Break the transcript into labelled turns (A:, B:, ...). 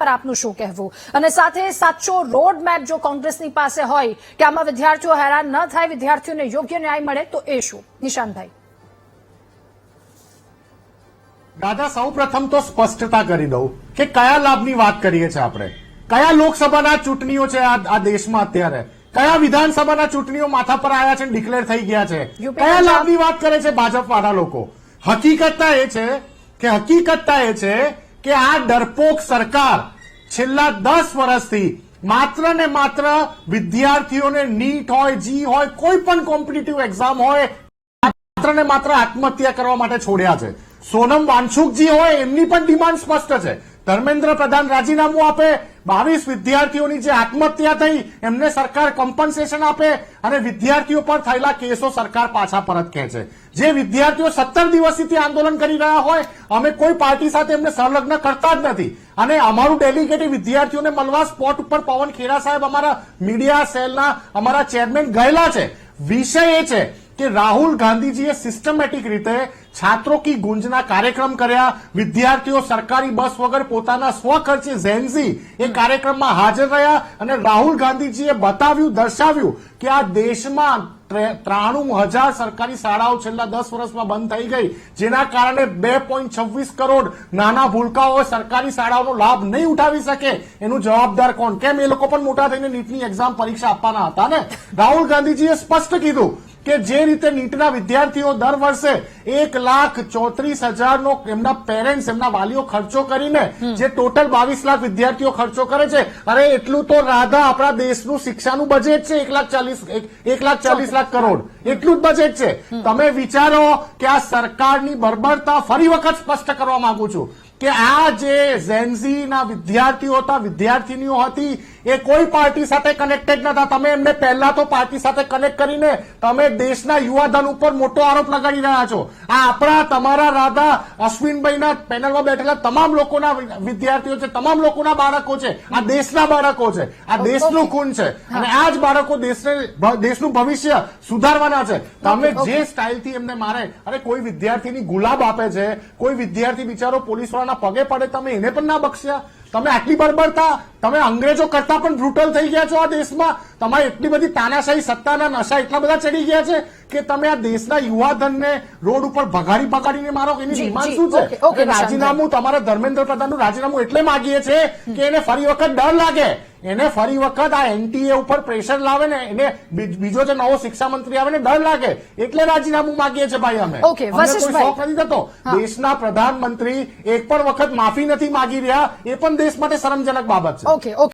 A: પર આપનું શું કહેવું? અને સાથે સાચો રોડ મેપ જો કોંગ્રેસની પાસે હોય કે આમાં વિદ્યાર્થીઓ હેરાન ન થાય, વિદ્યાર્થીઓને યોગ્ય ન્યાય મળે, તો એ શું? નિશાંતભાઈ.
B: દાદા, સૌ પ્રથમ તો સ્પષ્ટતા કરી દઉં કે કયા લાભની વાત કરીએ છીએ આપણે, કયા લોકસભાના ચૂંટણીઓ છે આ દેશમાં અત્યારે, કયા વિધાનસભાના ચૂંટણીઓ માથા પર આવ્યા છે, ડિક્લેર થઈ ગયા છે, કયા લાભની વાત કરે છે ભાજપ વાળા લોકો? હકીકતતા એ છે કે આ ડરપોક સરકાર છેલ્લા 10 વર્ષથી માત્ર ને માત્ર વિદ્યાર્થીઓને નીટ હોય, જી હોય, કોઈ પણ કોમ્પિટિટિવ એક્ઝામ હોય, માત્ર ને માત્ર આત્મહત્યા કરવા માટે છોડ્યા છે. સોનમ વાંગચુકજી હોય, એમની પણ ડિમાન્ડ સ્પષ્ટ છે. ધર્મેન્દ્ર પ્રધાન રાજીનામું આપે, 22 વિદ્યાર્થીઓની જે આત્મહત્યા થઈ એમને સરકાર કોમ્પન્સેશન આપે અને વિદ્યાર્થીઓ પર થયેલા કેસો સરકાર પાછા પરત ખેંચે. જે વિદ્યાર્થીઓ 17 દિવસથી આંદોલન કરી રહ્યા હોય, અમે કોઈ પાર્ટી સાથે એમને સંલગ્ન કરતા જ નથી. અને અમારું ડેલિગેટ વિદ્યાર્થીઓને મળવા સ્પોટ ઉપર પવન ખેરા સાહેબ અમારા મીડિયા સેલના અમારા ચેરમેન ગયેલા છે. વિષય એ છે કે રાહુલ ગાંધીજીએ સિસ્ટમેટિક રીતે છાત્રો કી ગુંજના કાર્યક્રમ કર્યા. વિદ્યાર્થીઓ સરકારી બસ વગર પોતાના સ્વખર્ચે ઝેન્ઝી એ કાર્યક્રમમાં હાજર રહ્યા અને રાહુલ ગાંધીજીએ બતાવ્યું, દર્શાવ્યું કે આ દેશમાં 93,000 સરકારી શાળાઓ છેલ્લા 10 વર્ષમાં બંધ થઈ ગઈ, જેના કારણે 2.26 કરોડ નાના ભૂલકાઓ સરકારી શાળાઓનો લાભ નહીં ઉઠાવી શકે. એનું જવાબદાર કોણ? કેમ એ લોકો પણ મોટા થઈને નીટની એક્ઝામ પરીક્ષા આપવાના હતા ને? રાહુલ ગાંધીજીએ સ્પષ્ટ કીધું કે જે રીતે નીટના વિદ્યાર્થીઓ દર વર્ષે 1,34,000 નો એમના પેરેન્ટ્સ, એમના વાલીઓ ખર્ચો કરીને જે ટોટલ 22 લાખ વિદ્યાર્થીઓ ખર્ચો કરે છે, અરે એટલું તો રાધા આપણા દેશનું શિક્ષાનું બજેટ છે 1,40,00,000 કરોડ, એટલું જ બજેટ છે. તમે વિચારો કે આ સરકારની બર્બરતા ફરી વખત સ્પષ્ટ કરવા માંગુ છું કે આ જે ઝેન્ઝી ના વિદ્યાર્થીઓ હતા, વિદ્યાર્થીનીઓ હતી, એ કોઈ પાર્ટી સાથે કનેક્ટેડ નતા. તમે એમને પહેલા તો પાર્ટી સાથે કનેક્ટ કરીને તમે દેશના યુવાધન ઉપર મોટો આરોપ લગાડી રહ્યા છો. આ આપણા, તમારા, રાધા, અશ્વિનભાઈના પેનલમાં બેઠેલા તમામ લોકોના વિદ્યાર્થીઓ છે, તમામ લોકોના બાળકો છે, આ દેશના બાળકો છે, આ દેશનું ખૂન છે અને આ જ બાળકો દેશનું ભવિષ્ય સુધારવાના છે. તમે જે સ્ટાઇલથી એમને મારે, અરે કોઈ વિદ્યાર્થીની ગુલાબ આપે છે, કોઈ વિદ્યાર્થી બિચારો પોલીસ વાળાના પગે પડે, તમે એને પણ ના બક્ષ્યા? તમે આટલી બર્બરતા, તમે અંગ્રેજો કરતા પણ બ્રુટલ થઈ ગયા છો આ દેશમાં. તમારે એટલી બધી તાનાશાહી, સત્તાના નશા એટલા બધા ચડી ગયા છે કે તમે આ દેશના યુવાધનને રોડ ઉપર ભગાડીને મારો. એની ડિમાન્ડ શું છે? રાજીનામું, તમારા ધર્મેન્દ્ર પ્રધાનનું રાજીનામું એટલે માંગીએ છે કે એને ફરી વખત ડર લાગે, એને ફરી વખત આ એનટીએ ઉપર પ્રેશર લાવે ને, એને બીજો જે નવો શિક્ષા મંત્રી આવે ને ડર લાગે, એટલે રાજીનામું માંગીએ છીએ ભાઈ અમે. કોઈ શોખ નથી થતો. દેશના પ્રધાનમંત્રી એક પણ વખત માફી નથી માંગી રહ્યા, એ પણ દેશ માટે શરમજનક બાબત છે.